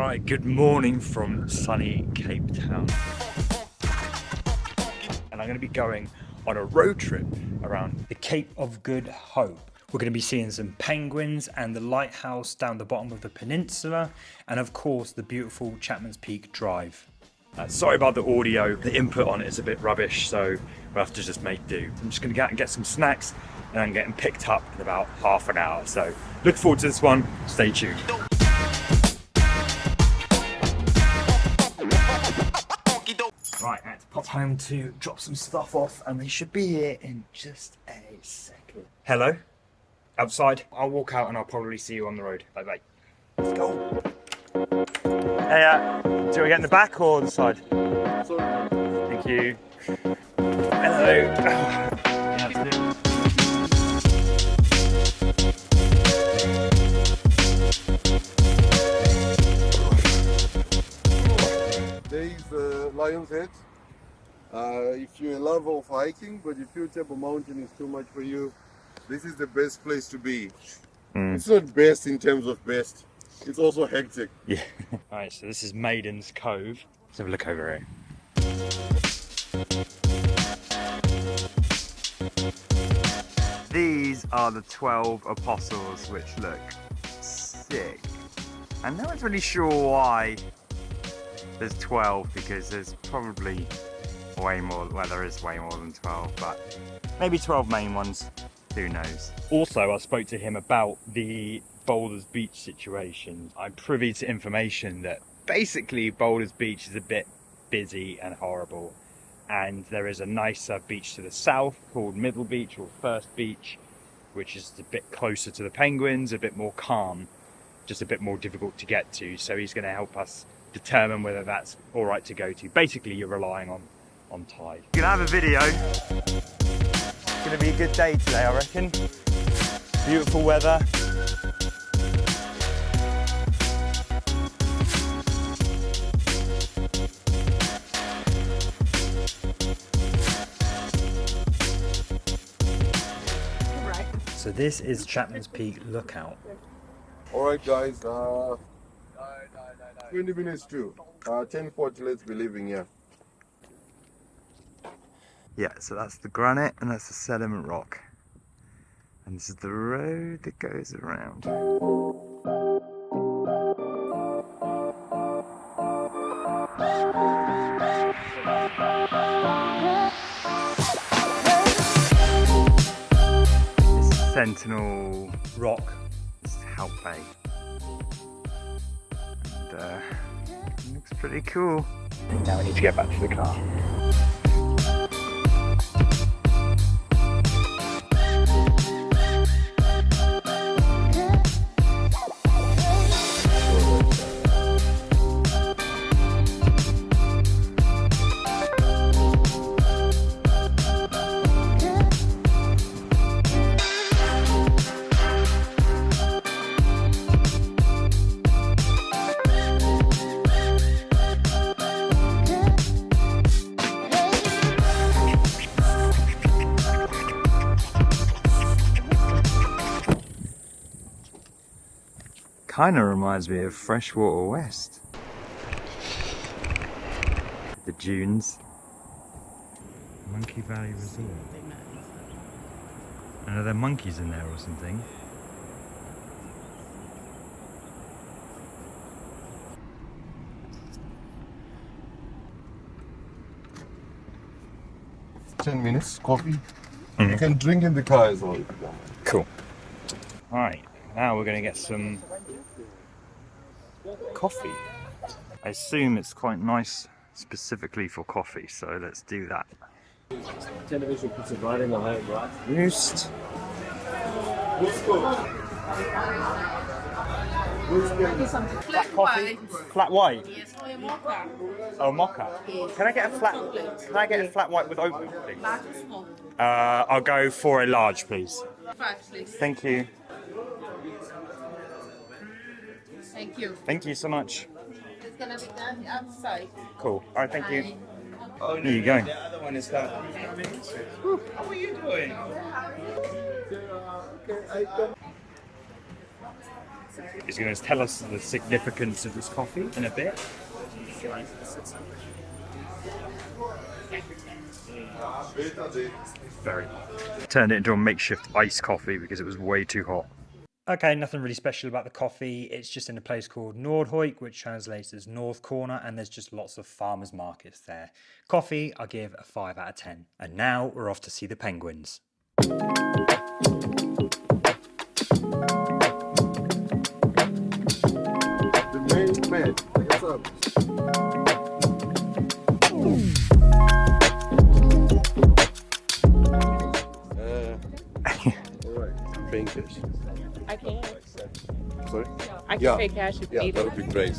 Right, good morning from sunny Cape Town. And I'm going to be going on a road trip around the Cape of Good Hope. We're going to be seeing some penguins and the lighthouse down the bottom of the peninsula, and of course the beautiful Chapman's Peak Drive. Sorry about the audio, the input on it is a bit rubbish, so we'll have to just make do. I'm just going to go out and get some snacks, and I'm getting picked up in about half an hour. So look forward to this one, stay tuned. Right, I had to pop home to drop some stuff off, and they should be here in just a second. Hello? Outside? I'll walk out and I'll probably see you on the road. Bye bye. Let's go. Hey, do we get in the back or the side? Sorry. Thank you. Hello. There is Lion's Head. If you're a lover of hiking, but you feel Table Mountain is too much for you, this is the best place to be. It's not best in terms of best. It's also hectic. Yeah. Alright, so this is Maiden's Cove. Let's have a look over here. These are the 12 apostles, which look sick. And no one's really sure why there's 12, because there's probably way more, well, there is way more than 12, but maybe 12 main ones, who knows. Also, I spoke to him about the Boulders Beach situation. I'm privy to information that basically Boulders Beach is a bit busy and horrible, and there is a nicer beach to the south called Middle Beach or First Beach, which is a bit closer to the penguins, a bit more calm, just a bit more difficult to get to. So he's going to help us determine whether that's all right to go to. Basically, you're relying on tide. You're gonna have a video. It's gonna be a good day today, I reckon. Beautiful weather. So this is Chapman's Peak Lookout. Alright guys, 20 minutes to 10:40, let's be leaving here. Yeah, so that's the granite and that's the sediment rock. And this is the road that goes around. This is Sentinel Rock. This is Hout Bay. And it looks pretty cool. Now we need to get back to the car. Kind of reminds me of Freshwater West. The dunes. Monkey Valley Resort. And are there monkeys in there or something? $10 minutes, coffee. You can drink in the car as well. Cool. Alright, now we're going to get some coffee. I assume it's quite nice specifically for coffee, so let's do that. Television puts it right in the home, right? Roost. Flat white. Flat white. Yes, or a mocha. Oh, mocha. Yes. Can I get a flat white with oat milk, please? Large or small? I'll go for a large, please. 5, please. Thank you. Thank you. Thank you so much. It's gonna be done outside. Cool. All right, thank you. Oh, no, Here you go. The other one is done. How are you doing? is going to tell us the significance of this coffee in a bit. Very hot. Turned it into a makeshift iced coffee because it was way too hot. Okay, nothing really special about the coffee. It's just in a place called NoordHoek, which translates as North Corner, and there's just lots of farmers markets there. Coffee, I give a 5 out of 10. And now we're off to see the penguins. The main man. What's up? Alright. Paying cash. I can. Sorry? I can pay cash if Yeah, needed. that would be great.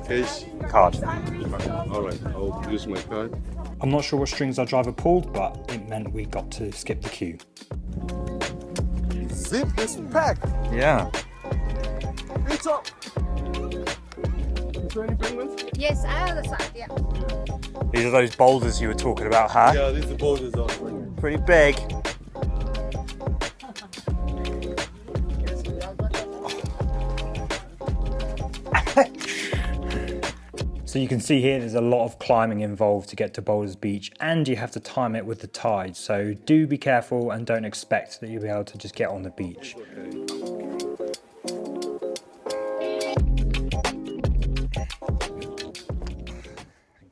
Cash. Card. Alright, I'll use my card. I'm not sure what strings our driver pulled, but it meant we got to skip the queue. Zip this pack. Yeah. It's up. Is there any penguins? Yes, I understand. Yeah. These are those boulders you were talking about, huh? Yeah, these are boulders on. Pretty big. So you can see here there's a lot of climbing involved to get to Boulders Beach, and you have to time it with the tide, so do be careful and don't expect that you'll be able to just get on the beach.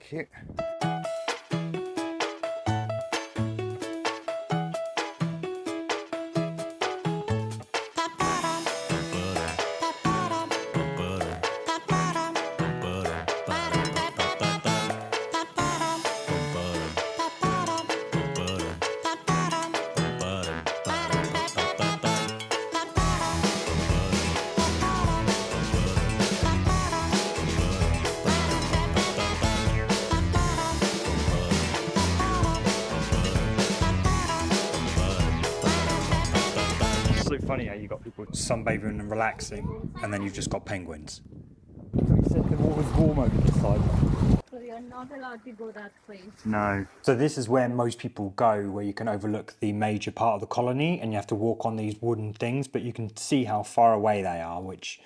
Thank you. So funny how you got people sunbathing and relaxing, and then you've just got penguins. You said the water's warm over this side. So you're not allowed to go that way. No. So this is where most people go, where you can overlook the major part of the colony, and you have to walk on these wooden things, but you can see how far away they are, which,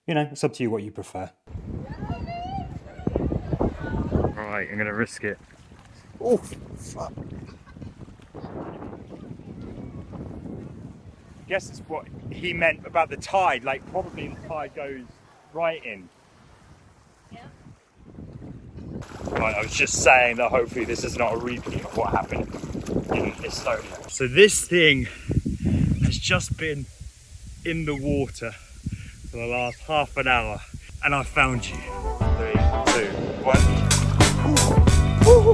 you know, it's up to you what you prefer. Right, I'm gonna risk it. Oh, fuck. Guess it's what he meant about the tide, like probably the tide goes right in. Yeah. Right, I was just saying that hopefully this is not a repeat of what happened in Estonia. So this thing has just been in the water for the last half an hour, and I found you. 3, 2, 1. Ooh. Ooh.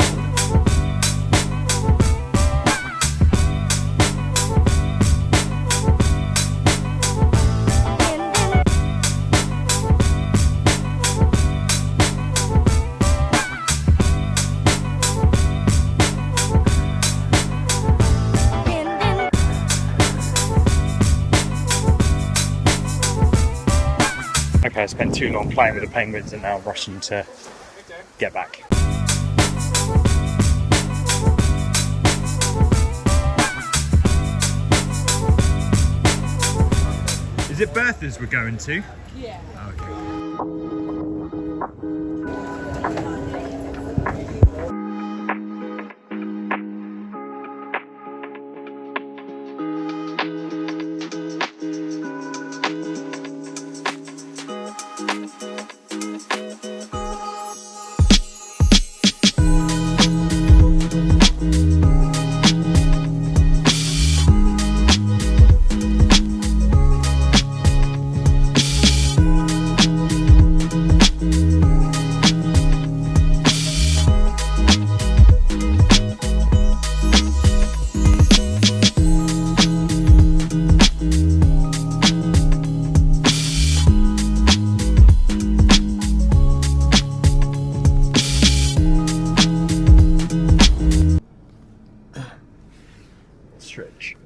Okay, I spent too long playing with the penguins and now I'm rushing to get back. Is it Bertha's we're going to? Yeah. Stretch.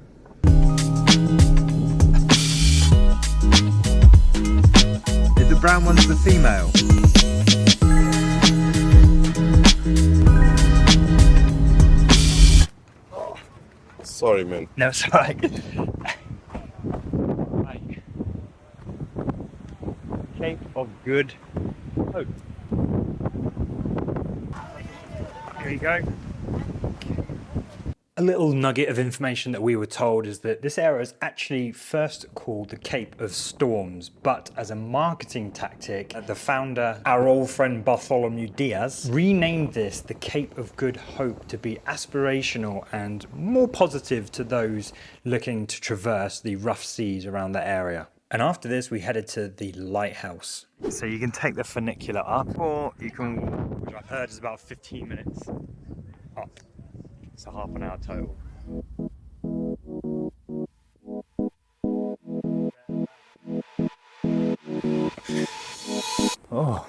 Is the brown one's the female? Sorry, man. No, it's alright. Good Hope. Here you go. A little nugget of information that we were told is that this area is actually first called the Cape of Storms, but as a marketing tactic, the founder, our old friend Bartholomew Diaz, renamed this the Cape of Good Hope to be aspirational and more positive to those looking to traverse the rough seas around the area. And after this, we headed to the Lighthouse. So you can take the funicular up, or you can walk, which I've heard is about 15 minutes up. It's a half an hour total. Oh.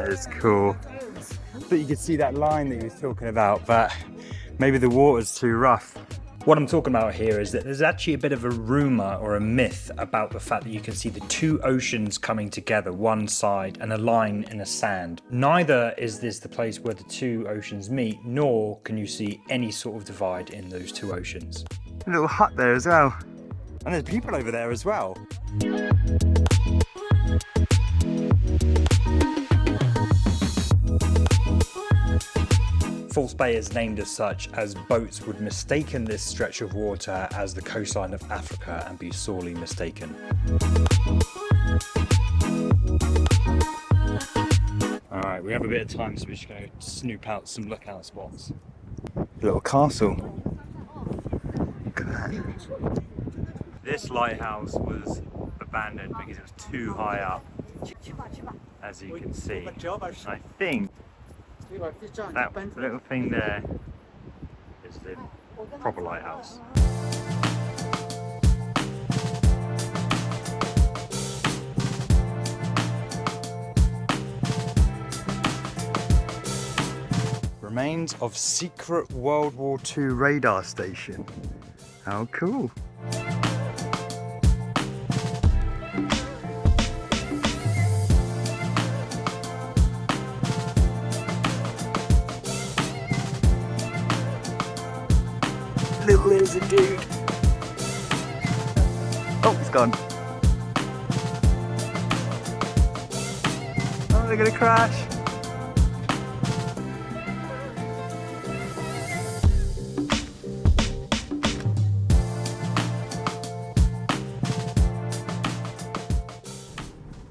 It's cool. I thought you could see that line that he was talking about, but maybe the water's too rough. What I'm talking about here is that there's actually a bit of a rumor or a myth about the fact that you can see the two oceans coming together, one side, and a line in the sand. Neither is this the place where the two oceans meet, nor can you see any sort of divide in those two oceans. A little hut there as well. And there's people over there as well. False Bay is named as such as boats would mistaken this stretch of water as the coastline of Africa and be sorely mistaken. Alright, we have a bit of time, so we're just going to snoop out some lookout spots. Little castle. Look at that. This lighthouse was abandoned because it was too high up, as you can see. I think that little thing there is the proper lighthouse. Remains of secret World War II radar station. How cool. Little lizard dude. Oh, it's gone. Oh, they're gonna crash.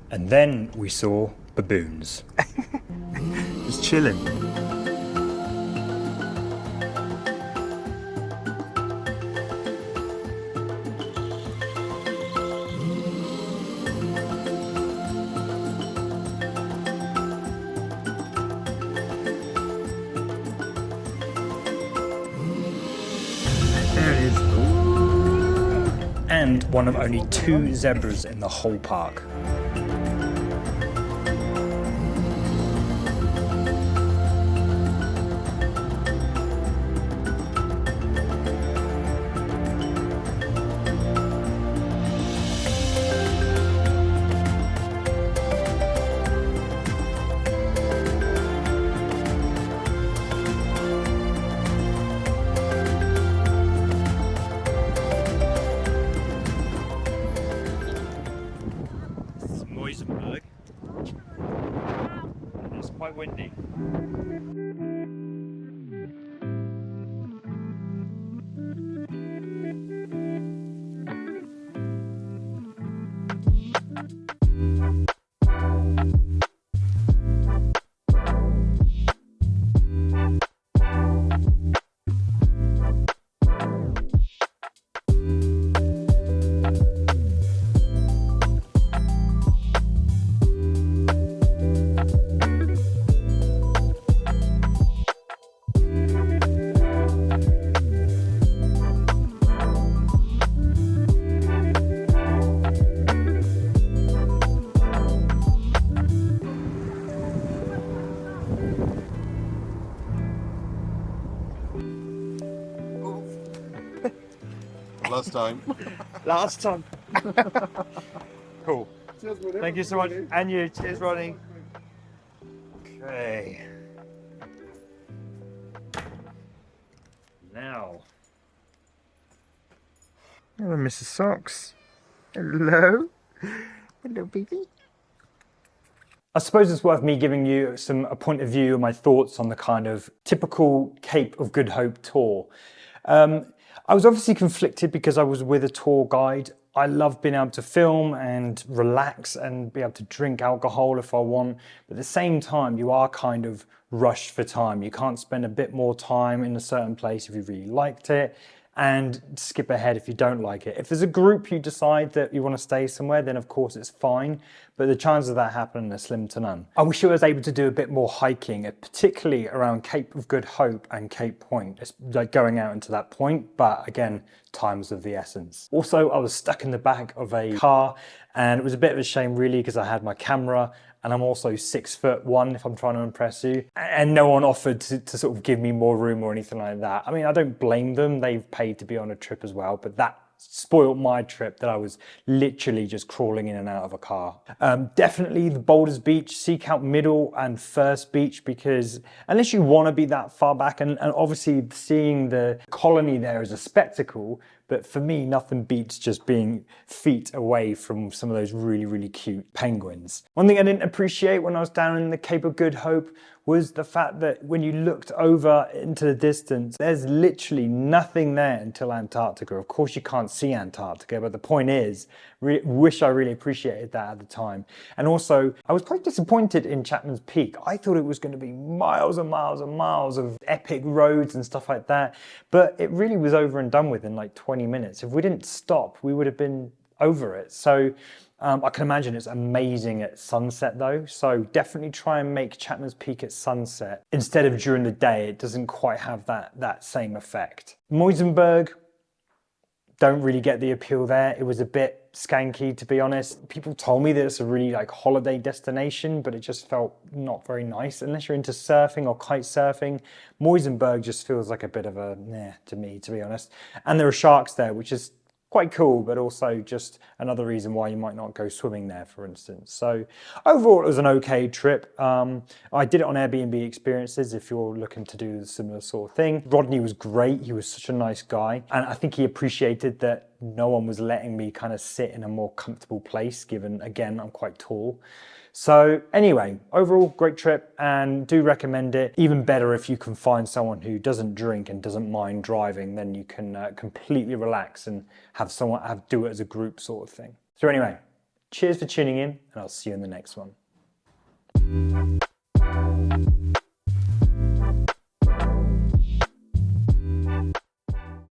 And then we saw baboons. Just chilling. And one of only 2 zebras in the whole park. Muizenburg. It's quite windy. last time. Last time. Cool. Cheers, buddy. Thank you so much. And you. Cheers, Ronnie. Okay. Now. Hello, Mrs. Socks. Hello. Hello, baby. I suppose it's worth me giving you a point of view and my thoughts on the kind of typical Cape of Good Hope tour. I was obviously conflicted because I was with a tour guide. I love being able to film and relax and be able to drink alcohol if I want. But at the same time, you are kind of rushed for time. You can't spend a bit more time in a certain place if you really liked it, and skip ahead if you don't like it. If there's a group you decide that you want to stay somewhere, then of course it's fine, but the chances of that happening are slim to none. I wish I was able to do a bit more hiking, particularly around Cape of Good Hope and Cape Point. It's like going out into that point, but again, time's of the essence. Also, I was stuck in the back of a car, and it was a bit of a shame really because I had my camera, and I'm also 6'1" if I'm trying to impress you. And no one offered to sort of give me more room or anything like that. I mean, I don't blame them. They've paid to be on a trip as well, but that spoiled my trip that I was literally just crawling in and out of a car. Definitely the Boulders Beach, seek out middle and first beach, because unless you want to be that far back, and obviously seeing the colony there is a spectacle, but for me, nothing beats just being feet away from some of those really, really cute penguins. One thing I didn't appreciate when I was down in the Cape of Good Hope was the fact that when you looked over into the distance, there's literally nothing there until Antarctica. Of course, you can't see Antarctica, but the point is, wish I really appreciated that at the time. And also, I was quite disappointed in Chapman's Peak. I thought it was going to be miles and miles and miles of epic roads and stuff like that, but it really was over and done with in like 20 minutes. If we didn't stop, we would have been over it. So I can imagine it's amazing at sunset though. So definitely try and make Chapman's Peak at sunset instead of during the day. It doesn't quite have that same effect. Muizenburg, don't really get the appeal there. It was a bit skanky, to be honest. People told me that it's a really like holiday destination, but it just felt not very nice. Unless you're into surfing or kite surfing, Muizenburg just feels like a bit of a nah to me, to be honest. And there are sharks there, which is quite cool, but also just another reason why you might not go swimming there, for instance. So overall, it was an okay trip. I did it on Airbnb Experiences if you're looking to do a similar sort of thing. Rodney was great. He was such a nice guy. And I think he appreciated that no one was letting me kind of sit in a more comfortable place, given, again, I'm quite tall. So anyway, overall, great trip, and do recommend it. Even better if you can find someone who doesn't drink and doesn't mind driving, then you can completely relax and have do it as a group sort of thing. So anyway, cheers for tuning in, and I'll see you in the next one.